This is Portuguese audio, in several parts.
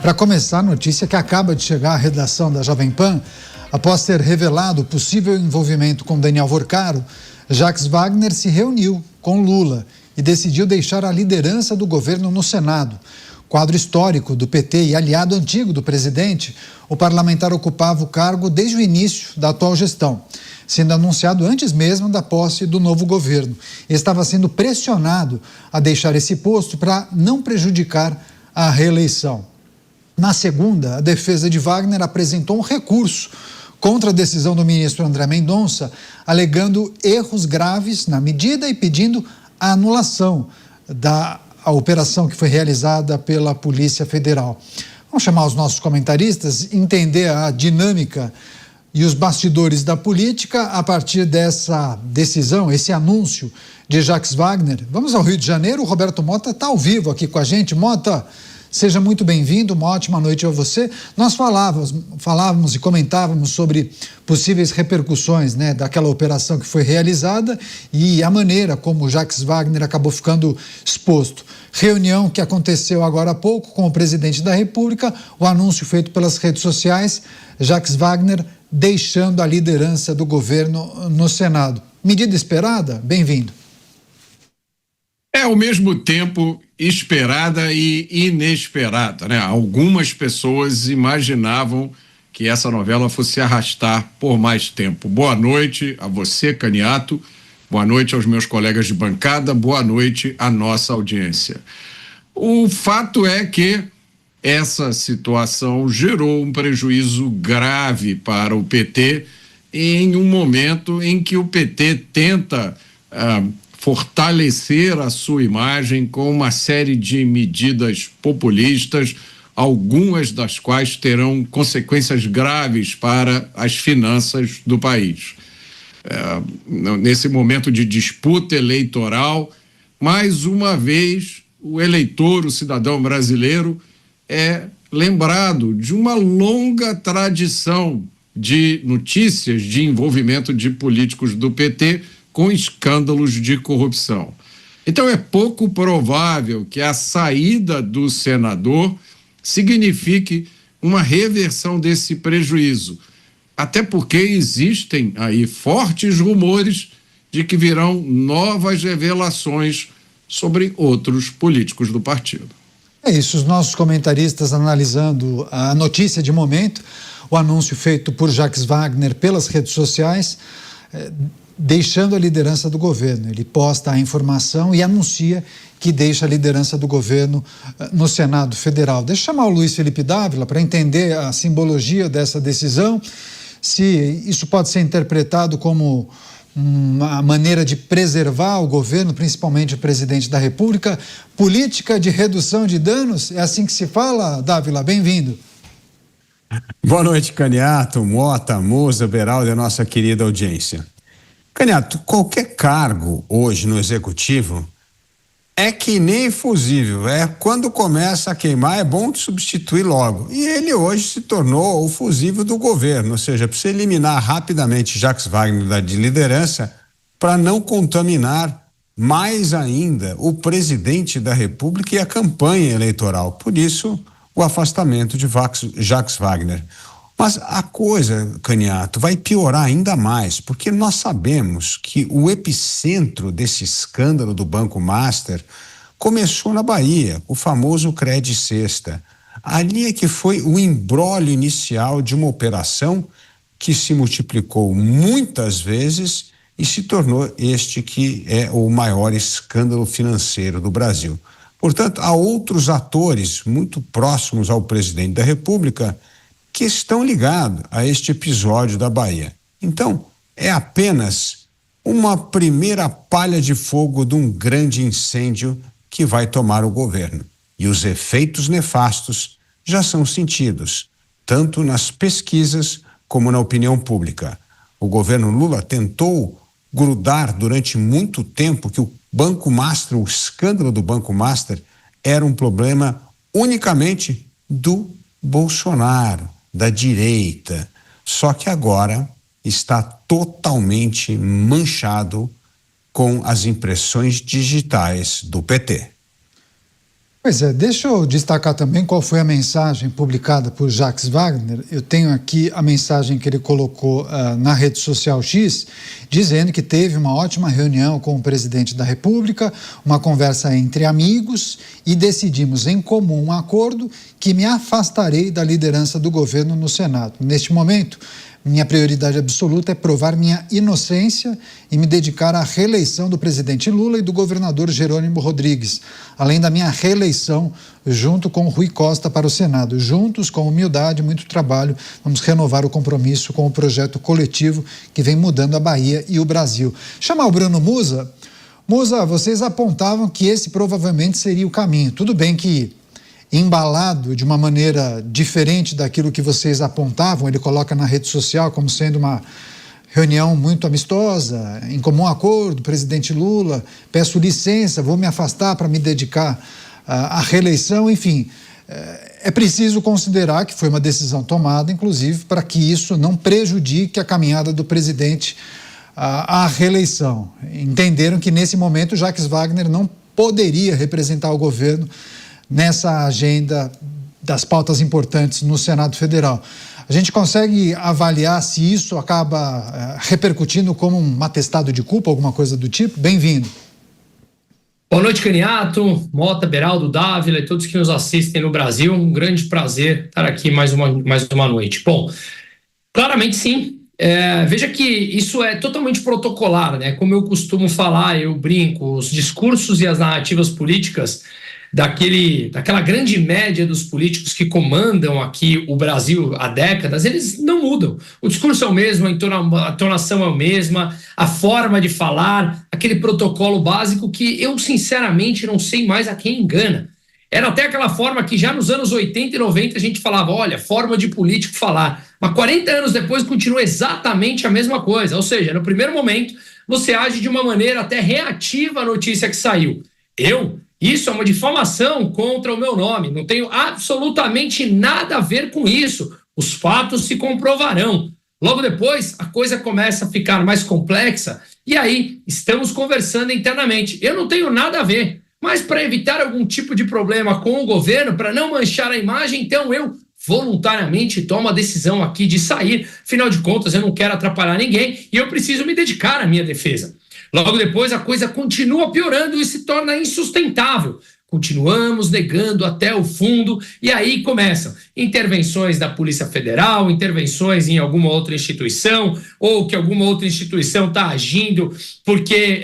Para começar, a notícia que acaba de chegar à redação da Jovem Pan, após ter revelado o possível envolvimento com Daniel Worcaro, Jacques Wagner se reuniu com Lula e decidiu deixar a liderança do governo no Senado. Quadro histórico do PT e aliado antigo do presidente, o parlamentar ocupava o cargo desde o início da atual gestão, sendo anunciado antes mesmo da posse do novo governo. Estava sendo pressionado a deixar esse posto para não prejudicar a reeleição. Na segunda, a defesa de Wagner apresentou um recurso contra a decisão do ministro André Mendonça, alegando erros graves na medida e pedindo a anulação da operação que foi realizada pela Polícia Federal. Vamos chamar os nossos comentaristas, entender a dinâmica e os bastidores da política a partir dessa decisão, esse anúncio de Jacques Wagner. Vamos ao Rio de Janeiro, o Roberto Mota está ao vivo aqui com a gente. Mota, seja muito bem-vindo, uma ótima noite a você. Nós falávamos e comentávamos sobre possíveis repercussões, daquela operação que foi realizada e a maneira como Jacques Wagner acabou ficando exposto. Reunião que aconteceu agora há pouco com o presidente da República, o anúncio feito pelas redes sociais, Jacques Wagner deixando a liderança do governo no Senado. Medida esperada? Bem-vindo. Ao mesmo tempo esperada e inesperada, Algumas pessoas imaginavam que essa novela fosse arrastar por mais tempo. Boa noite a você, Caniato. Boa noite aos meus colegas de bancada. Boa noite à nossa audiência. O fato é que essa situação gerou um prejuízo grave para o PT em um momento em que o PT tenta fortalecer a sua imagem com uma série de medidas populistas, algumas das quais terão consequências graves para as finanças do país. Nesse momento de disputa eleitoral, mais uma vez, o eleitor, o cidadão brasileiro, é lembrado de uma longa tradição de notícias de envolvimento de políticos do PT com escândalos de corrupção. Então é pouco provável que a saída do senador signifique uma reversão desse prejuízo, até porque existem aí fortes rumores de que virão novas revelações sobre outros políticos do partido. É isso, os nossos comentaristas analisando a notícia de momento, o anúncio feito por Jacques Wagner pelas redes sociais, deixando a liderança do governo. Ele posta a informação e anuncia que deixa a liderança do governo no Senado Federal. Deixa eu chamar o Luiz Felipe Dávila para entender a simbologia dessa decisão, se isso pode ser interpretado como uma maneira de preservar o governo, principalmente o presidente da República. Política de redução de danos, é assim que se fala, Dávila? Bem-vindo. Boa noite, Caniato, Mota, Moza, Beraldo e a nossa querida audiência. Caniato, qualquer cargo hoje no executivo é que nem fusível, quando começa a queimar é bom substituir logo. E ele hoje se tornou o fusível do governo, ou seja, precisa eliminar rapidamente Jacques Wagner da liderança para não contaminar mais ainda o presidente da República e a campanha eleitoral. Por isso, o afastamento de Jacques Wagner. Mas a coisa, Caniato, vai piorar ainda mais, porque nós sabemos que o epicentro desse escândalo do Banco Master começou na Bahia, o famoso Cred Sexta. Ali é que foi o imbróglio inicial de uma operação que se multiplicou muitas vezes e se tornou este que é o maior escândalo financeiro do Brasil. Portanto, há outros atores muito próximos ao presidente da República que estão ligados a este episódio da Bahia. Então, é apenas uma primeira palha de fogo de um grande incêndio que vai tomar o governo. E os efeitos nefastos já são sentidos, tanto nas pesquisas como na opinião pública. O governo Lula tentou grudar durante muito tempo que o Banco Master, o escândalo do Banco Master, era um problema unicamente do Bolsonaro, da direita. Só que agora está totalmente manchado com as impressões digitais do PT. Pois é, deixa eu destacar também qual foi a mensagem publicada por Jacques Wagner. Eu tenho aqui a mensagem que ele colocou na rede social X, dizendo que teve uma ótima reunião com o presidente da República, uma conversa entre amigos e decidimos em comum um acordo que me afastarei da liderança do governo no Senado. Neste momento, minha prioridade absoluta é provar minha inocência e me dedicar à reeleição do presidente Lula e do governador Jerônimo Rodrigues, além da minha reeleição junto com Rui Costa para o Senado. Juntos, com humildade e muito trabalho, vamos renovar o compromisso com o projeto coletivo que vem mudando a Bahia e o Brasil. Chamar o Bruno Musa. Musa, vocês apontavam que esse provavelmente seria o caminho. Tudo bem que embalado de uma maneira diferente daquilo que vocês apontavam, ele coloca na rede social como sendo uma reunião muito amistosa, em comum acordo, presidente Lula, peço licença, vou me afastar para me dedicar à reeleição, enfim. É preciso considerar que foi uma decisão tomada, inclusive, para que isso não prejudique a caminhada do presidente à reeleição. Entenderam que, nesse momento, Jacques Wagner não poderia representar o governo nessa agenda das pautas importantes no Senado Federal. A gente consegue avaliar se isso acaba repercutindo como um atestado de culpa, alguma coisa do tipo? Bem-vindo. Boa noite, Caniato, Mota, Beraldo, Dávila e todos que nos assistem no Brasil. Um grande prazer estar aqui mais uma noite. Bom, claramente sim. Veja que isso é totalmente protocolar, né? Como eu costumo falar, eu brinco, os discursos e as narrativas políticas daquela grande média dos políticos que comandam aqui o Brasil há décadas, eles não mudam. O discurso é o mesmo, a entonação é a mesma, a forma de falar, aquele protocolo básico que eu, sinceramente, não sei mais a quem engana. Era até aquela forma que já nos anos 80 e 90 a gente falava, olha, forma de político falar. Mas 40 anos depois continua exatamente a mesma coisa. Ou seja, no primeiro momento, você age de uma maneira até reativa à notícia que saiu. Isso é uma difamação contra o meu nome. Não tenho absolutamente nada a ver com isso. Os fatos se comprovarão. Logo depois, a coisa começa a ficar mais complexa e aí estamos conversando internamente. Eu não tenho nada a ver, mas para evitar algum tipo de problema com o governo, para não manchar a imagem, então eu voluntariamente tomo a decisão aqui de sair. Afinal de contas, eu não quero atrapalhar ninguém e eu preciso me dedicar à minha defesa. Logo depois, a coisa continua piorando e se torna insustentável. Continuamos negando até o fundo e aí começam intervenções da Polícia Federal, intervenções em alguma outra instituição ou que alguma outra instituição está agindo porque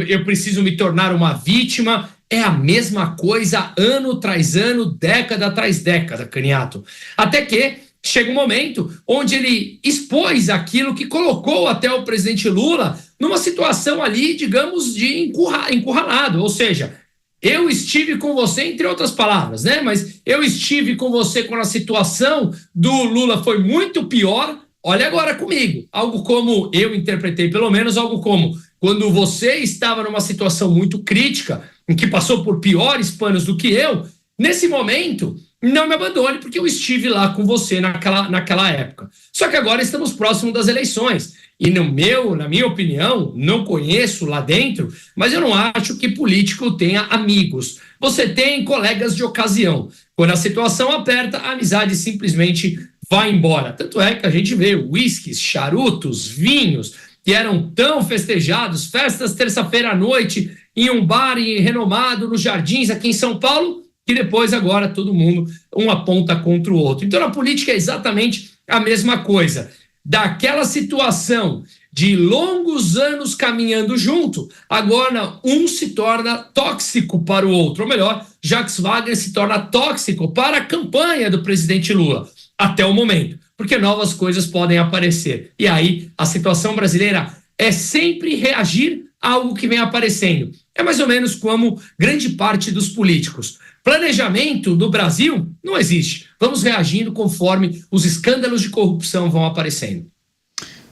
eu preciso me tornar uma vítima. É a mesma coisa ano tras ano, década tras década, Caniato. Até que chega um momento onde ele expôs aquilo que colocou até o presidente Lula numa situação ali, digamos, de encurralado. Ou seja, eu estive com você, entre outras palavras, né? Mas eu estive com você quando a situação do Lula foi muito pior. Olha agora comigo. Algo como, eu interpretei pelo menos, algo como quando você estava numa situação muito crítica, em que passou por piores panos do que eu, nesse momento, não me abandone, porque eu estive lá com você naquela época. Só que agora estamos próximos das eleições. E na minha opinião, não conheço lá dentro, mas eu não acho que político tenha amigos. Você tem colegas de ocasião. Quando a situação aperta, a amizade simplesmente vai embora. Tanto é que a gente vê uísques, charutos, vinhos, que eram tão festejados, festas terça-feira à noite, em um bar renomado nos Jardins, aqui em São Paulo, que depois agora todo mundo um aponta contra o outro. Então, na política é exatamente a mesma coisa. Daquela situação de longos anos caminhando junto, agora um se torna tóxico para o outro. Ou melhor, Jacques Wagner se torna tóxico para a campanha do presidente Lula, até o momento, porque novas coisas podem aparecer. E aí, a situação brasileira é sempre reagir a algo que vem aparecendo. É mais ou menos como grande parte dos políticos. Planejamento no Brasil não existe. Vamos reagindo conforme os escândalos de corrupção vão aparecendo.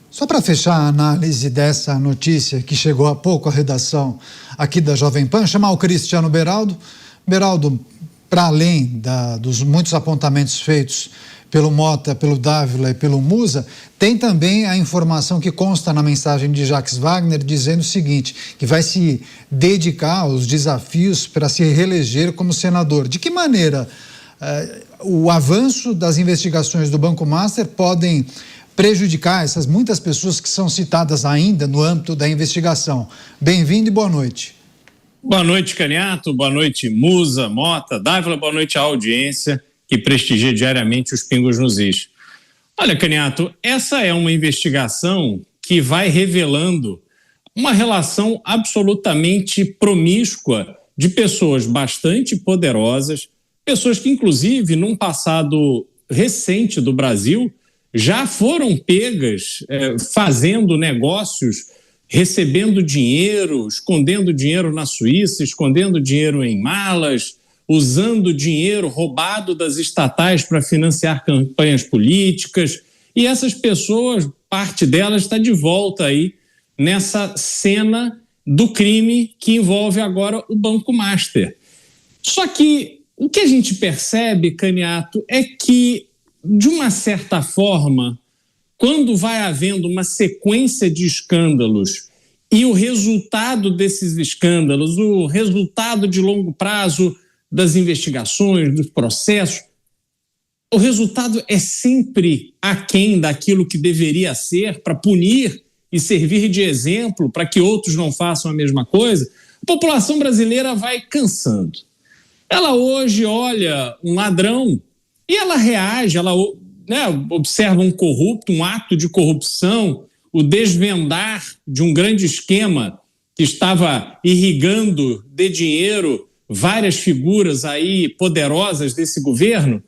Só para fechar a análise dessa notícia que chegou há pouco à redação aqui da Jovem Pan, chamar o Cristiano Beraldo. Beraldo, para além dos muitos apontamentos feitos pelo Mota, pelo Dávila e pelo Musa, tem também a informação que consta na mensagem de Jacques Wagner dizendo o seguinte, que vai se dedicar aos desafios para se reeleger como senador. De que maneira o avanço das investigações do Banco Master podem prejudicar essas muitas pessoas que são citadas ainda no âmbito da investigação? Bem-vindo e boa noite. Boa noite, Caniato, boa noite, Musa, Mota, Dávila, boa noite à audiência que prestigia diariamente os Pingos nos Is. Olha, Caniato, essa é uma investigação que vai revelando uma relação absolutamente promíscua de pessoas bastante poderosas, pessoas que, inclusive, num passado recente do Brasil, já foram pegas fazendo negócios, recebendo dinheiro, escondendo dinheiro na Suíça, escondendo dinheiro em malas, usando dinheiro roubado das estatais para financiar campanhas políticas. E essas pessoas, parte delas está de volta aí nessa cena do crime que envolve agora o Banco Master. Só que o que a gente percebe, Caniato, é que, de uma certa forma, quando vai havendo uma sequência de escândalos e o resultado desses escândalos, o resultado de longo prazo das investigações, dos processos, o resultado é sempre aquém daquilo que deveria ser para punir e servir de exemplo para que outros não façam a mesma coisa. A população brasileira vai cansando. Ela hoje olha um ladrão e ela reage, ela observa um corrupto, um ato de corrupção, o desvendar de um grande esquema que estava irrigando de dinheiro várias figuras aí poderosas desse governo,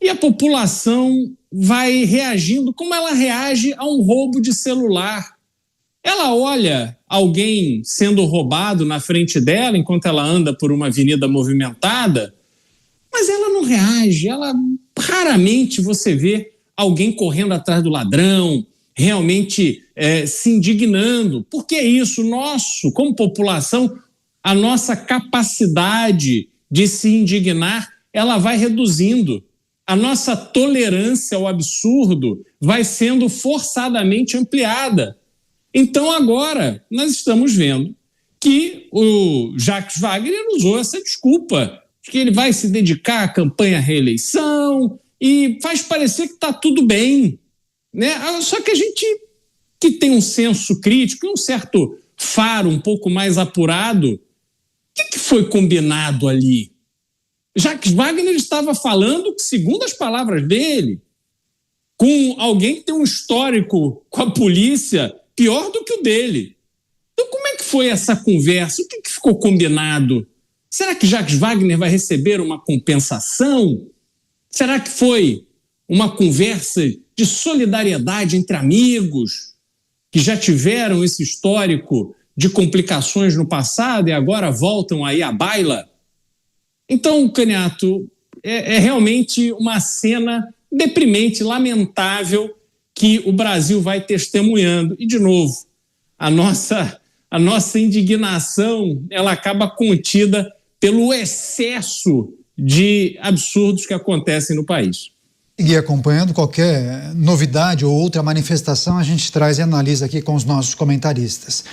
e a população vai reagindo como ela reage a um roubo de celular. Ela olha alguém sendo roubado na frente dela enquanto ela anda por uma avenida movimentada, mas ela não reage, raramente você vê alguém correndo atrás do ladrão, realmente se indignando. Por que isso? Como população, a nossa capacidade de se indignar, ela vai reduzindo. A nossa tolerância ao absurdo vai sendo forçadamente ampliada. Então agora nós estamos vendo que o Jacques Wagner usou essa desculpa, que ele vai se dedicar à campanha à reeleição e faz parecer que está tudo bem, né? Só que a gente que tem um senso crítico e um certo faro um pouco mais apurado, o que foi combinado ali? Jacques Wagner estava falando, segundo as palavras dele, com alguém que tem um histórico com a polícia pior do que o dele. Então como é que foi essa conversa? O que ficou combinado? Será que Jacques Wagner vai receber uma compensação? Será que foi uma conversa de solidariedade entre amigos que já tiveram esse histórico de complicações no passado e agora voltam aí à baila? Então, Caniato, é realmente uma cena deprimente, lamentável, que o Brasil vai testemunhando. E, de novo, a nossa indignação ela acaba contida pelo excesso de absurdos que acontecem no país. E acompanhando qualquer novidade ou outra manifestação, a gente traz e analisa aqui com os nossos comentaristas.